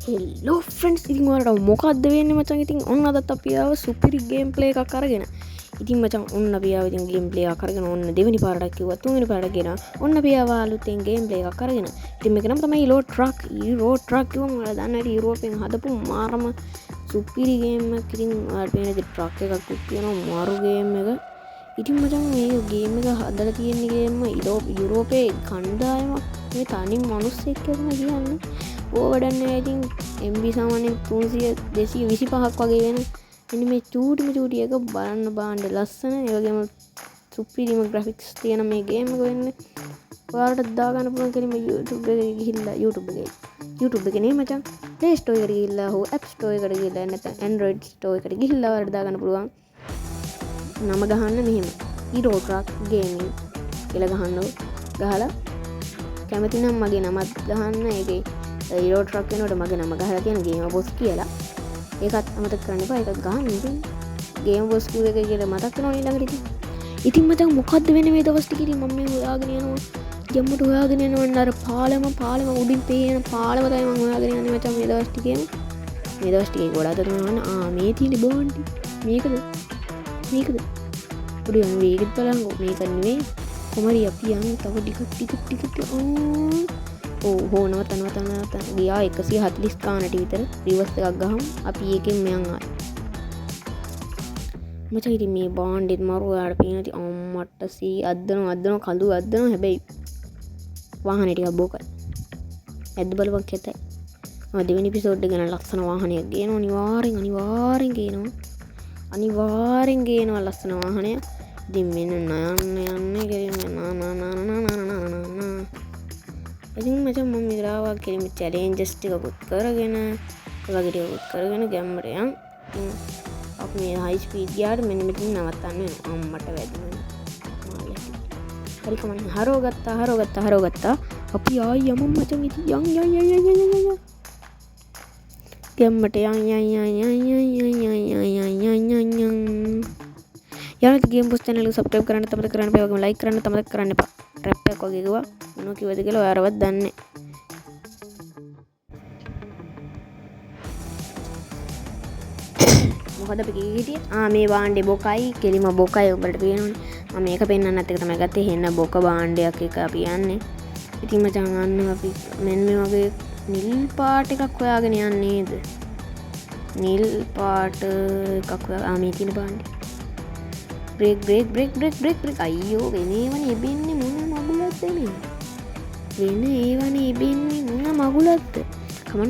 හෙල්ලෝ friends, ඉතින් ඔයාලට මොකක්ද වෙන්නේ මචං? ඉතින් ඔන්න අදත් අපි ආව සුපිරි ගේම් ප්ලේ එකක් අරගෙන. ඉතින් මචං ඔන්න අපි ආව ඉතින් ගේම් ප්ලේ එකක් අරගෙන ඔන්න දෙවෙනි පාරටත් කිව්වා තුන්වෙනි පාරට ගෙනා ඔන්න අපි ආව අලුතෙන් ගේම් ප්ලේ එකක් අරගෙන. ඉතින් මේක නම් තමයි ඊරෝ ට්‍රක් කිව්වම ඔයාලා දන්න හැටි යුරෝපෙන් හදපු මාරම සුපිරි ගේම් එකක්. ඉතින් ඔයාලට පේන ඉතින් ට්‍රක් එකක් තියෙනවා මාරු ගේම් එක. ඉතින් මචං මේ ගේම් එක හදලා තියෙන ගේම් යුරෝපේ කණ්ඩායමක් මේ තනි මිනිස්සෙක් කියලා කියන්නේ. ඕවඩන්න ඉතින් MB සාමාන්‍යයෙන් 300 225ක් වගේ වෙන. මෙන්න මේ චූටිම චූටි එක බලන්න බාන්න ලස්සන. ඒ වගේම සුපිරිම ග්‍රැෆික්ස් තියෙන මේ ගේම් එක වෙන්නේ. ඔයාලට දාගන්න පුළුවන් කෙලින්ම YouTube එකේ ගිහිල්ලා YouTube එකේ නේ මචං Play Store එකට ගිහිල්ලා හෝ App Store එකට ගිහිල්ලා නැත්නම් Android Store එකට ගිහිල්ලා ඔයාලට දාගන්න පුළුවන්. නම ගහන්න මෙහෙම Euro Truck Gaming කියලා ගහන්නකො. ගහලා කැමති නම් මගේ නමත් ගහන්න. ඒකේ Euro Truck වෙනකොට මගේ නම ගහලා තියෙන Game Boss කියලා. ඒකත් අමතක කරන්න එපා. ඒකත් ගහන්න. ඉතින් Game Boss කිව්ව එක කියලා මතක් වෙනවනේ ළඟට ඉතින්. ඉතින් මචං මොකද්ද වෙන්නේ මේ දවස් ටිකේ? ඉතින් මම මේ හොයාගෙන යනවා. ජම්මුට හොයාගෙන යනවා. අර පාලම උඩින් පේන පාලම තමයි මම හොයාගෙන යන්නේ මචං මේ දවස් ටිකේම. මේ දවස් ටිකේ ගොඩාක් තමයි මේ තියෙන බෝන්ටි. මේකද උඩ යන වේගෙත් බලන්න. මේක නෙවෙයි කොමරි අපි යන්නේ තව ටිකක් හෝ නවත ගියා 140 ගානට විතර රිවර්ස් එකක් ගහමු. අපි ඒකෙන් මෙයන් ආයි මචං. ඉතින් මේ බාන්ඩෙත් මරු ඔයාලට පේනවා. ඉතින් අම්මට සී අද්දනවා කඳු අද්දනවා. හැබැයි වාහනේ ටිකක් බෝකයි. ඇද්ද බලපන් කැතයි. මම දෙවෙනි එපිසෝඩ් එක ගැන ලස්සන වාහනයක් ගේනවා. අනිවාර්යෙන් ගේනවා ලස්සන වාහනයක්. ඉතින් මෙන්න යන්නේ කෙලින්ම ඉතින් මචං මම ඉරාවක් කෙලින්ම චැලෙන්ජස් ටිකකුත් කරගෙන ගැම්මට යන්. අපි මේ හයි ස්පීඩ් ගියාට මෙන්න මෙතන නවත්තන්න වෙනවා. අම්මට වැදුණා. හරි කමන්නේ. හරව ගත්තා. අපි ආයි යමු මචං. ඉතින් යන් ගැම්මට යන්. යාළුවෝ ගේම් බොස් channel එක subscribe කරන්න තමත කරන්න එපා. වගේම like කරන්න තමත කරන්න එපා. රැප් එකක් වගේ ගිහුවා. මොනවා කිව්වද කියලා ඔයාලවත් දන්නේ. මොකද අපි හිටියේ? මේ බාණ්ඩේ බොකයි, කෙලිම බොකයි ඔබට පේනවනේ. මම මේක පෙන්නන්නත් එක තමයි ගත්තේ. හෙන්න බොක බාණ්ඩයක් එක අපි යන්නේ. ඉතින් මචං අන්න අපි මෙන්න මේ වගේ නිල් පාට එකක් හොයාගෙන යන්නේ නේද? නිල් පාට එකක් හොයා මේ තියෙන බාණ්ඩේ. break අයියෝ වෙන ඒවනේ එබෙන්නේ මොන මගුලක්ද මේ? කමන්නේ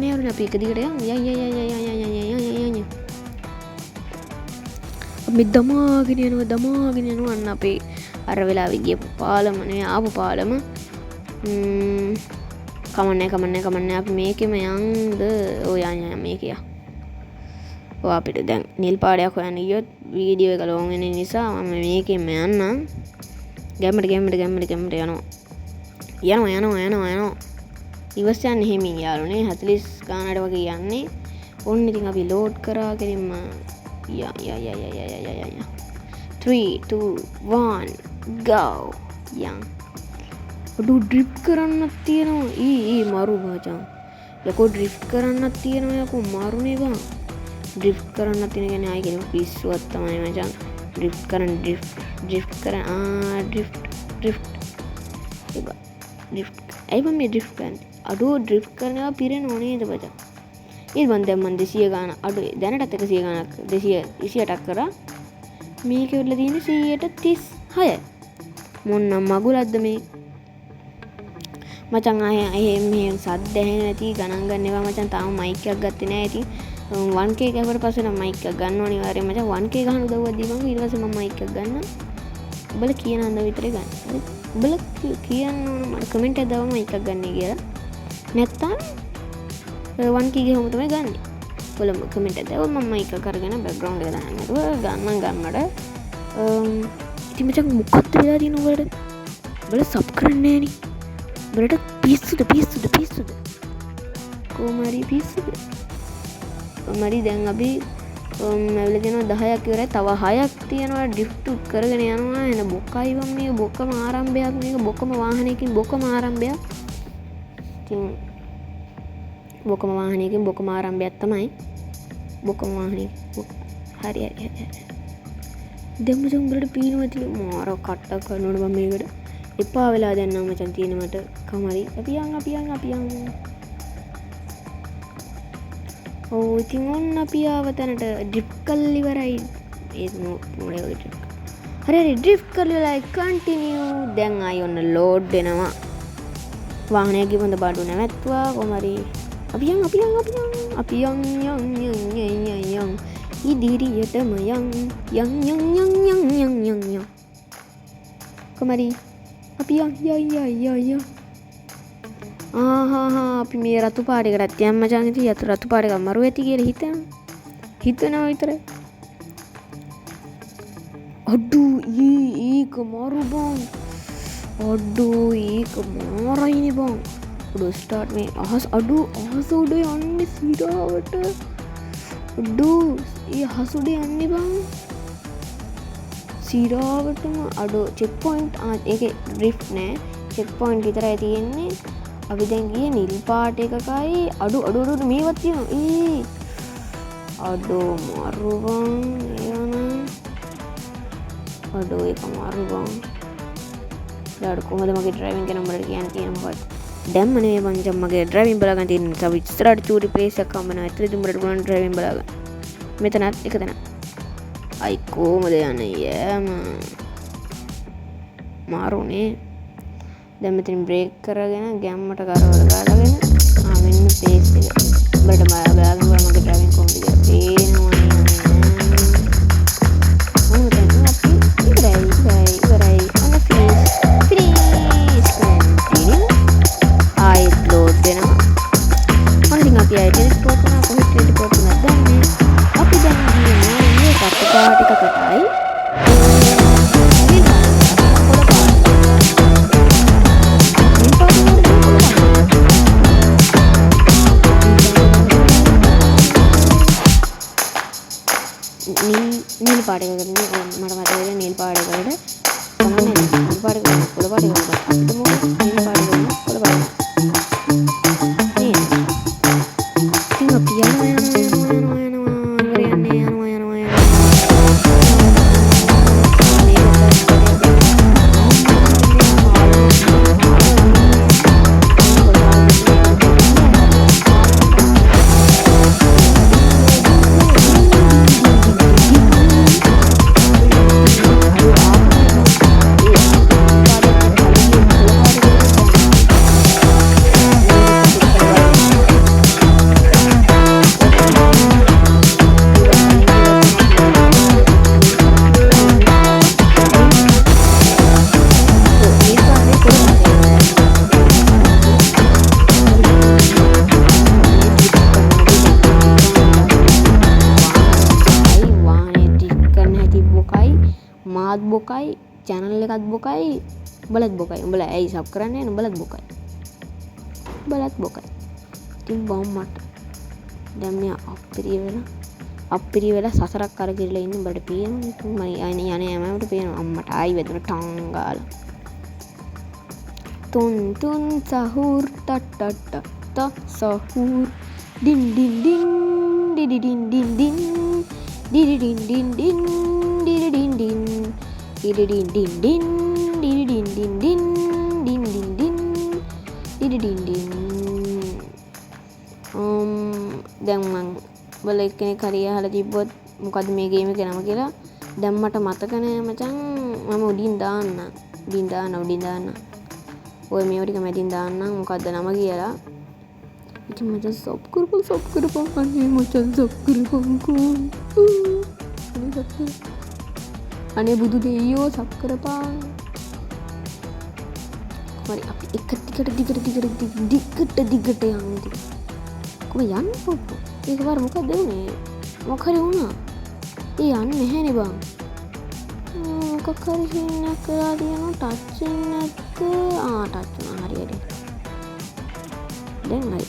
යාළුවනේ අපි එක දිගට යන්. අපි දමාගෙන යනවා. අන්න අපේ අර වෙලාවෙ ගියපු පාලම නේ ආපු පාලම. කමන්නේ අපි මේකෙම යන්ද ඔය මේකේ අපිට දැන් නිල් පාඩයක් හොයන්න ගියොත් වීඩියෝ එක ලොන් වෙන නිසා මම මේකෙම යන්නම්. ගැම්මට යනවා. ඉවස් යන්නේ හිමින් යාළුවනේ 40 ගානට වගේ යන්නේ. ඔන්න ඉතින් අපි ලෝඩ් කරා කෙලින්ම 3 2 1 go යන්. ඔඩු ඩ්‍රිෆ්ට් කරන්නත් තියෙනවා. මරු මචං. යකෝ ඩ්‍රිෆ්ට් කරන්නත් තියෙනවා යකෝ මරුනේ බං. ඩ්‍රිෆ්ට් කරන්න තියෙන කියන්නේ ආයි කෙනෙක් පිස්සුවක් තමයි මචං. ඩ්‍රිෆ්ට් කරන්න ඇයි මම මේ ඩ්‍රිෆ්ට් කරන්නේ? අඩෝ ඩ්‍රිෆ්ට් කරනවා පිරෙනව නේද මචං? ඒ මන් 200 ගාන අඩෝ දැනටත් 100 ගානක් 228ක් කරා. මේකේ වෙලා තියෙන්නේ 136යි. මොන්නම් මගුලක්ද මේ? මචං ආයේ මෙහෙම සද්ද ඇහෙන්නේ නැති ගණන් ගන්න ඒවා මචං. තාම මයික් එකක් ගත්තේ නැහැ. ඉතින් 1k ගහුවට පස්සේ නම් මයික් එක ගන්න ඕනේ අනිවාර්යයෙන් මචං. 1k ගහන උදව්වක් දීපන්. ඊට පස්සේ මම මයික් එක ගන්න. උඹලා කියන අන්ද විතරේ ගන්න. හරි? උඹලා කියන්න ඕන මට කමෙන්ට් එකක් දාවම මයික් එකක් ගන්නයි කියලා. නැත්තම් 1k ගහම තමයි ගන්න. උඹලා කමෙන්ට් එකක් දාවම මම මයික් එක අරගෙන බෑග්ග්‍රවුන්ඩ් එක දාන්න. ඒක ගන්නට. ඉතින් මචං මොකක්ද වෙලා තියෙන්නේ උඹලට? උඹලා සබ් කරන්නේ නෑනේ. උඹලට පිස්සුද? කොහමරි පිස්සුද? මරි දැන් අපි ඇවිල්ලා තියෙනවා 10ක් ඉවරයි. තව 6ක් තියෙනවා ඩ්‍රිෆ්ට් කරගෙන යනවා. එන බොකයි වම් මේක බොකම ආරම්භයක්. මේක බොකම වාහනයකින් බොකම ආරම්භයක්. ඉතින් බොකම වාහනයකින් බොකම ආරම්භයක් තමයි බොකම වාහනේ. හරි හරි හරි. දැන් මචං උඹලට පීනවා තියෙන මාර කට්ටක් කරනකොට මම මේකට එපා වෙලා දැන් නම් මචං තියෙන මට කමරි. අපි යන්. ඔව් ඉතින් ඔන්න අපි ආව තැනට ඩ්‍රිෆ්ට් කරලා ඉවරයි. ඒ මොලේ ඔය ඩ්‍රිෆ්ට්. හරි ඩ්‍රිෆ්ට් කරලා කන්ටිනියු. දැන් ආයි ඔන්න ලෝඩ් වෙනවා. වාහනයක් ගිහුඳ බඩු නැවැත්තුවා කොහමරි. අපි යන් ඉදිරියටම යන් කොහමරි අපි යන් අපි මේ රතු පාරයකට යන්න මචං ඉතින් යතු රතු පාරයක මරු ඇති කියලා හිතනවා විතරයි. අඩු ඒක මරු බං. ඒක මාරයිනේ බං. අඩු ස්ටාර්ට් මේ අහස උඩ යන්නේ සිරාවට. අඩු ඒ අහස උඩ යන්නේ බං. සිරාවටම අඩු චෙක් පොයින්ට් ඒකේ ඩ්‍රිෆ්ට් නෑ. චෙක් පොයින්ට් විතරයි තියෙන්නේ. අපි දැන් ගියේ නිල් පාට එකකයි අඩු මේවත් තියෙනවා. අඩු මරු බං. අඩු ඒක මරු බං. ඊට කොහොමද මගේ ඩ්‍රයිවිංగ్ ගැන උඹලට කියන්න මොකක්ද? දැම්ම නෙමෙයි මං මගේ ඩ්‍රයිවිං බලාගන්න තියෙන නිසා ඉස්සරහට චූටි ප්ලේස් එකක් හම්බෙනවා. ඒතරදී උඹලට පුළුවන් ඩ්‍රයිවිං බලාගන්න. මෙතනත් එක තැන. අයි කොහොමද යන්නේ යෑම? මාරුනේ. දැන් මෙතනින් බ්‍රේක් කරගෙන ගැම්මට කරවල ගාලාගෙන මෙන්න ප්ලේස් එක. උඹලට බලාගන්න මගේ ඩ්‍රයිවිං කොහොමද කියලා පේනවා. නිල් පාටයකට මට මතකයි නිල් පාටයකට තමයි නිල් පාටයකට පොළ පාටයකට අපිට මොකද නිල් පාටයකට පොළ පාටයකට නේ ඉතින් අපි යනවා මාත් බොකයි channel එකත් බොකයි උඹලත් බොකයි. උඹලා ඇයි සබ් කරන්නේ? උඹලත් බොකයි. ඉතින් බොම්මට දැන් මේ අප්පිරිය වෙලා සසරක් අරගෙන ඉන්න උඹට පේනවා. ඉතින් මම යන්නේ යෑමකට පේනවා අම්මට ආයි වැදුන ටංගාල. තුන් සහුර් ටට්ටට්ට සහුර් ඩින් ඩින් ඩින් ඩිඩි ඩින් ඩින් ඩින් ඩිඩි ඩින් ඩින් ඩින් ඩිඩි ඩින් ඩින් ඩිඩි ඩින් ඩින් ඩින් ඩිඩි ඩින් ඩින් ඩින් ඩින් ඩින් ඩින් ඩිඩි ඩින් ඩින්. දැන් මං බල එක්කෙනෙක් හරි අහලා තිබ්බොත් මොකද්ද මේ ගේම් එකේ නම කියලා දැන් මට මතක නෑ මචං. මම උඩින් දාන්න ඔය මේව ටික මැදින් දාන්නම් මොකද්ද නම කියලා. ඉතින් මචං සබ් කරපන් අනේ මචං සබ් කරපන්කෝ. අනේ බුදු දෙයියෝ සබ් කරපන්. කොහරි අපි එක දිගට යන්නේ. කොහොම යන්නේ පොප්පෝ? ඒකවර මොකද උනේ? මොකක් හරි වුණා. ඒ යන්නේ නැහැනේ බං. මොකක් හරි සීන් එකක් කරලා තියෙනවා ටච් එක. ටච් වුණා හරියට. දැන් හරි.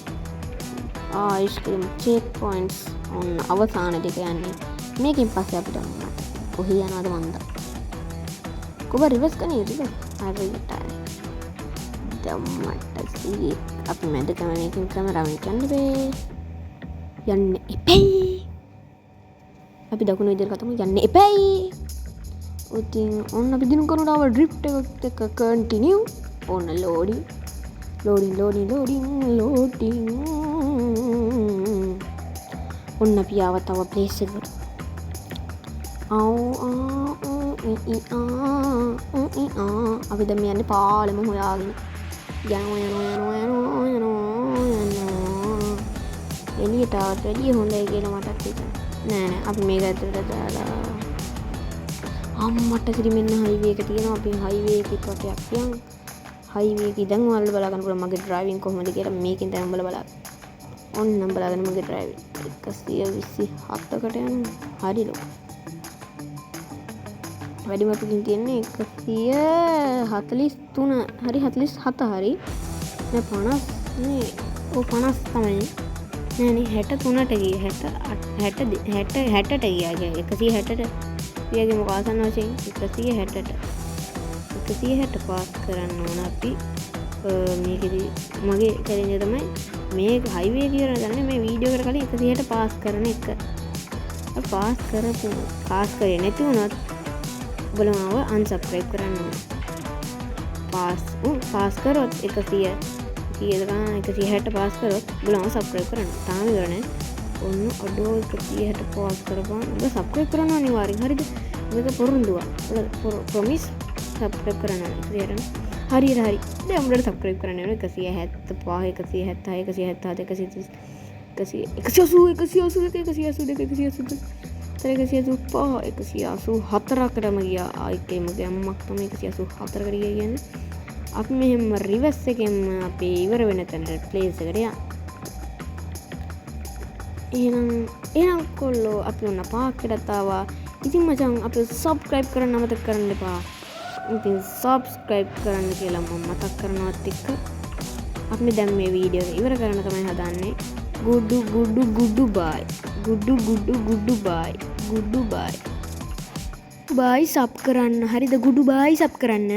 ඉස්කීම් චෙක් පොයින්ට්ස් ඔන්න අවසාන දෙක යන්නේ. මේකෙන් පස්සේ අපිට කොහේ යනවද මන්ද? කොබ රිවර්ස් කනේ රිවර්ස්. හරියට. දැම්මට සීක් අපි මැද කැමරකින් කැමරාවෙන් යන්න බෑ. යන්න එපැයි. අපි දකුණු විදිහට කතමු යන්න එපැයි. ඉතින් ඔන්න අපි දිනු කරනවා ඩ්‍රිෆ්ට් එක කන්ටිනියු. ඔන්න ලෝඩින්. ඔන්න අපි ආව තව ප්ලේස් එකට. අපි දැන් මේ යන්නේ පාලම හොයාගෙන. යනවා. එළියට ආවත් වැඩිය හොඳයි කියලා මටත් හිතෙනවා. නෑ අපි මේක ඇතුළට දාලා අම්මට සිරි මෙන්න හයිවේ එක තියෙනවා. අපි හයිවේ එකේ වටයක් යන්. හයිවේ එකේ දැන් ඔයාලා බලා ගන්න පුළුවන් මගේ ඩ්‍රයිවිං කොහොමද කියලා. මේකෙන් තමයි උඹලා බලන්න. ඔන්න බලාගෙන මගේ ඩ්‍රයිවිං 127කට යනවා. හරිලු. වැඩිම අපින් තියෙන්නේ 143. හරි 47 හරි. නෑ 50 නේ. ඔව් 50 තමයි. නෑනේ 63ට ගියේ 60ට ගියා. 160ට පියාගේ මොක ආසන්න වශයෙන් 160ට පාස් කරන්න ඕන අපි. මේකෙදි මගේ චැලෙන්ජ් එක තමයි මේ හයිවේ කියලා ගන්න මේ වීඩියෝ එකට කලින් 160ට පාස් කරන එක. පාස් කරේ නැති වුණොත් ඔයාලා මාව unsubscribe කරන්න ඕන. පාස් කරොත් 160 පාස් කරොත් ඔයාලා subscribe කරන්න. තාම ඉවර නෑ. ඔන්න අඩෝ 160 පාස් කරපන්. ඔබ subscribe කරන්න අනිවාර්යෙන්. හරිද? මේක පොරොන්දුවක්. promise subscribe කරන්න ඕනේ. හරියට හරි. දැන් උඹට subscribe කරන්න ඕනේ 175 176 177 184කටම ගියා. ආයිකේ මගේ අම්මක් තමයි 184කට ගියා කියන්නේ. අපි මෙහෙම රිවර්ස් එකෙන් අපි ඉවර වෙන තැනට ප්ලේස් එකට යන්න. එහෙනම් කොල්ලෝ අපි ඔන්න පාක්කටත් ආවා. ඉතින් මචං අපි subscribe කරන්න අමතක කරන්න එපා. ඉතින් subscribe කරන්න කියලා මම මතක් කරනවත් එක්ක අපි දැන් මේ වීඩියෝ එක ඉවර කරන්න තමයි හදන්නේ. ගුඩු බයි. බයි සබ් කරන්න. හරිද? ගුඩු බයි සබ් කරන්න.